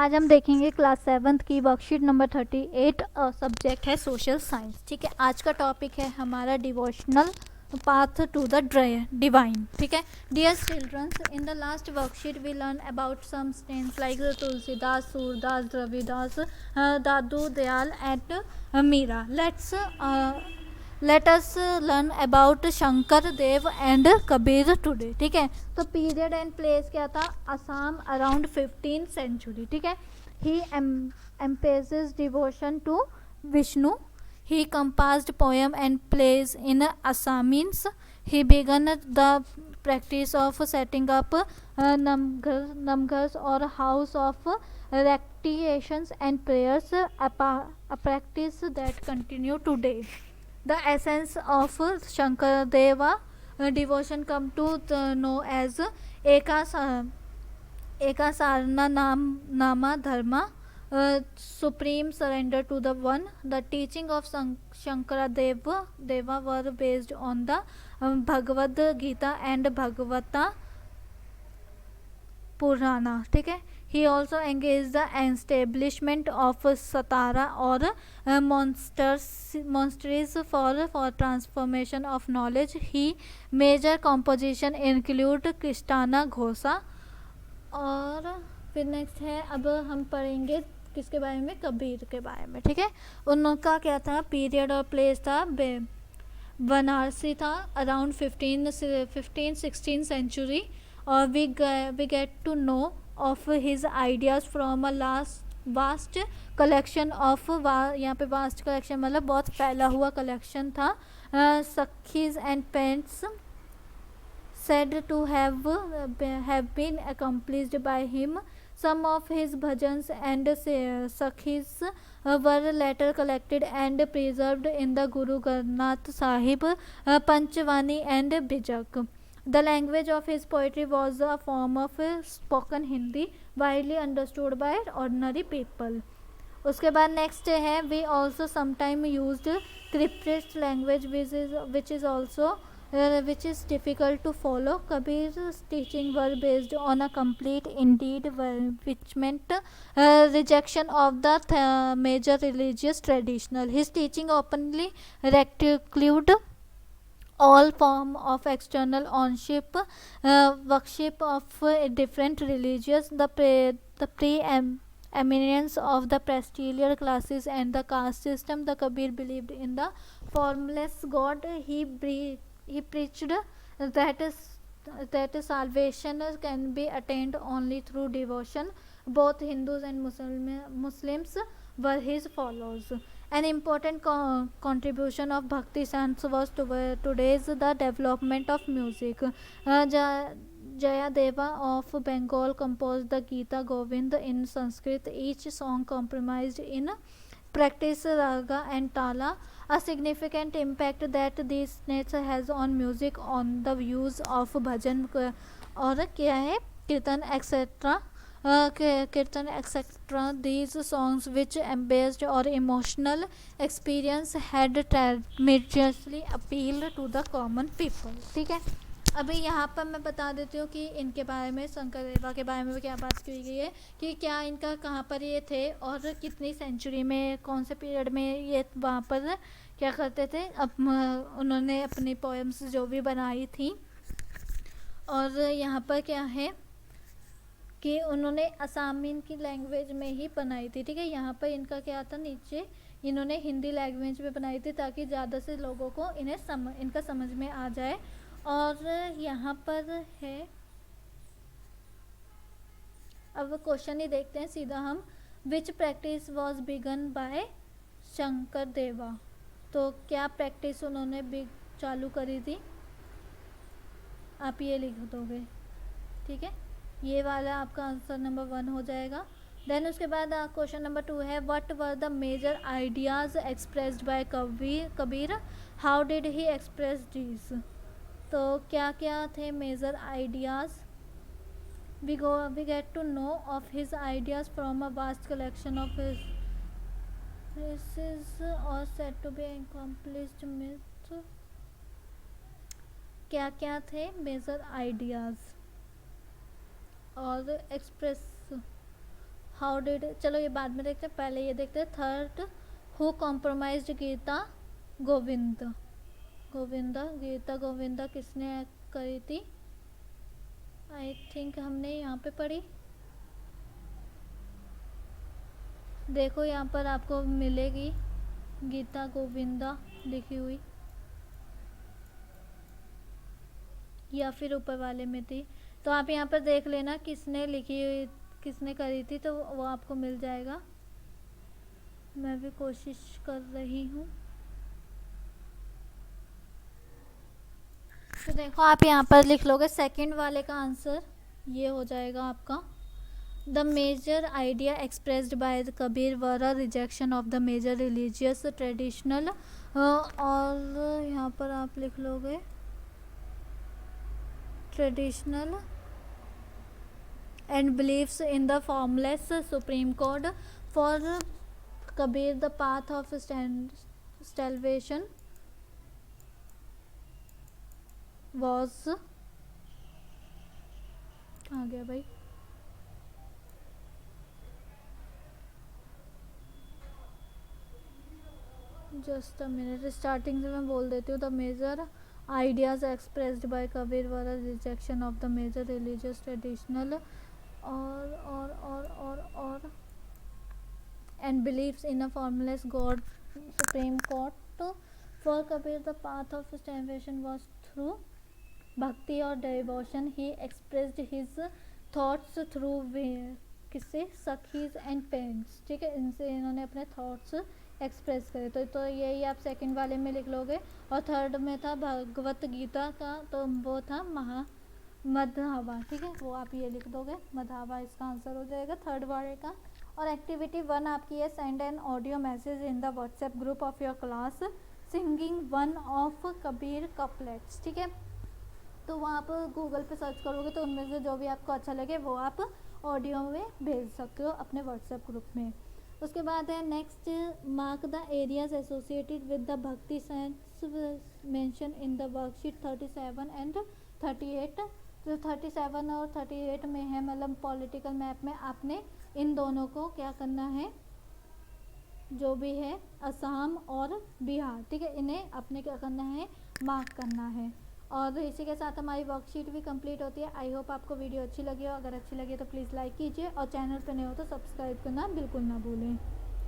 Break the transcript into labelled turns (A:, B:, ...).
A: आज हम देखेंगे क्लास 7th की वर्कशीट नंबर 38। सब्जेक्ट है सोशल साइंस। ठीक है, आज का टॉपिक है हमारा devotional path to the divine. ठीक है dear childrens, in the last worksheet we learn about some saints like Tulsidas, Surdas, Ravidas, Dadu Dayal and Meera. Let us learn about Shankar Dev and Kabir today. ठीक है, तो पीरियड एंड प्लेस क्या था? Assam around 15th century. ठीक है, ही emphasizes devotion to Vishnu. He composed poem and plays in Assamese. He began the practice of setting up namghars or house of recitations and prayers, a practice that continue today. The essence of Shankaradeva devotion come to know as Eka Sarna Nama Dharma, supreme surrender to the one. The teaching of Shankaradeva were based on the Bhagavad Gita and Bhagavata Purana. ठीक है, he also engaged the establishment of satara or monasteries for transformation of knowledge. He major composition include Krishtana Ghosa। और फिर next है, अब हम पढ़ेंगे किसके बारे में? कबीर के बारे में। ठीक है, उनका क्या था? पीरियड और प्लेस था बनारसी था अराउंड 15-16 सेंचुरी। और we get to know of his ideas from a vast collection of यहाँ पे वास्ट कलेक्शन मतलब बहुत फैला हुआ कलेक्शन था। सखीज and paints said to have been accomplished by him. Some of his bhajans and sakhis were later collected and preserved in the Guru Granth Sahib, Panchvani and Bijak. The language of his poetry was a form of spoken Hindi, widely understood by ordinary people. उसके बाद next है, we also sometime used cryptist language which is difficult to follow. Kabir's teaching were based on a complete indeed which meant rejection of the major religious traditional. His teaching openly reclude all form of external ownership, worship of different religions, the eminence of the prestigious classes and the caste system. The Kabir believed in the formless God. He preached that salvation can be attained only through devotion. Both Hindus and Muslims were his followers. An important contribution of Bhakti Sans was today's the development of music. Jayadeva of Bengal composed the Gita Govind in Sanskrit. Each song comprised in practice raga and tala. A significant impact that this nature has on music on the use of bhajan और क्या है कीर्तन etcetera kirtan etc. These songs which embellished or emotional experience had tremendously appealed to the common people. ठीक है, अभी यहाँ पर मैं बता देती हूँ कि इनके बारे में, शंकरदेवा के बारे में क्या बात की गई है कि क्या इनका कहाँ पर ये थे और कितनी सेंचुरी में, कौन से पीरियड में ये वहाँ पर क्या करते थे। अब उन्होंने अपनी पोएम्स जो भी बनाई थी, और यहाँ पर क्या है कि उन्होंने असामीन की लैंग्वेज में ही बनाई थी। ठीक है, यहाँ पर इनका क्या था, नीचे इन्होंने हिंदी लैंग्वेज में बनाई थी ताकि ज़्यादा से लोगों को इनका समझ में आ जाए। और यहाँ पर है, अब क्वेश्चन ही देखते हैं सीधा हम। Which practice was begun by Shankar Deva? तो क्या प्रैक्टिस उन्होंने चालू करी थी? आप ये लिख दोगे। ठीक है, ये वाला आपका आंसर नंबर 1 हो जाएगा। देन उसके बाद क्वेश्चन नंबर 2 है, what were the major ideas expressed by Kabir? How did he express these? तो क्या क्या थे major ideas? we get to know of his ideas from a vast collection of his phrases or said to be accomplished myth. क्या क्या थे major ideas और express? How did, चलो ये बाद में देखते हैं, पहले ये देखते हैं। Third, who compromised Gita Govinda, Gita Govinda किसने करी थी? आई थिंक हमने यहाँ पे पढ़ी। देखो यहाँ पर आपको मिलेगी गीता गोविंदा लिखी हुई, या फिर ऊपर वाले में थी। तो आप यहाँ पर देख लेना किसने लिखी हुई, किसने करी थी, तो वो आपको मिल जाएगा। मैं भी कोशिश कर रही हूँ। तो देखो आप यहाँ पर लिख लोगे, सेकंड वाले का आंसर ये हो जाएगा आपका। The major idea expressed by the Kabir were a rejection of the major religious traditional, और यहाँ पर आप लिख लोगे traditional and beliefs in the formless supreme code. For Kabir, the path of salvation was, आ गया भाई, जस्ट अ मिनट, स्टार्टिंग से मैं बोल देती हूँ। The major ideas expressed by Kabir were a rejection of the major religious traditional और and beliefs in a formless God supreme court. For Kabir, the path of salvation was through bhakti or devotion. He expressed his thoughts through किससे, सखीज and parents, ठीक है, इनसे इन्होंने अपने thoughts express करे। तो यही आप सेकंड वाले में लिख लोगे। और थर्ड में था भगवत गीता का, तो वो था मधावा, ठीक है, वो आप ये लिख दोगे, मधावा इसका आंसर हो जाएगा थर्ड वाले का। और एक्टिविटी 1 आपकी है, send an audio message in the WhatsApp group of your class singing one of Kabir couplets, ठीक है। तो वहाँ पर गूगल पे सर्च करोगे तो उनमें से जो भी आपको अच्छा लगे वो आप ऑडियो में भेज सकते हो अपने व्हाट्सएप ग्रुप में। उसके बाद है next, mark the areas associated with the bhakti sense mention in the worksheet 37 and 38। तो 37 और 38 में है, मतलब पॉलिटिकल मैप में आपने इन दोनों को क्या करना है, जो भी है असम और बिहार, ठीक है, इन्हें आपने क्या करना है, मार्क करना है। और इसी के साथ हमारी वर्कशीट भी कंप्लीट होती है। आई होप आपको वीडियो अच्छी लगी हो। अगर अच्छी लगी तो प्लीज़ लाइक कीजिए और चैनल पर नए हो तो सब्सक्राइब करना बिल्कुल ना भूलें।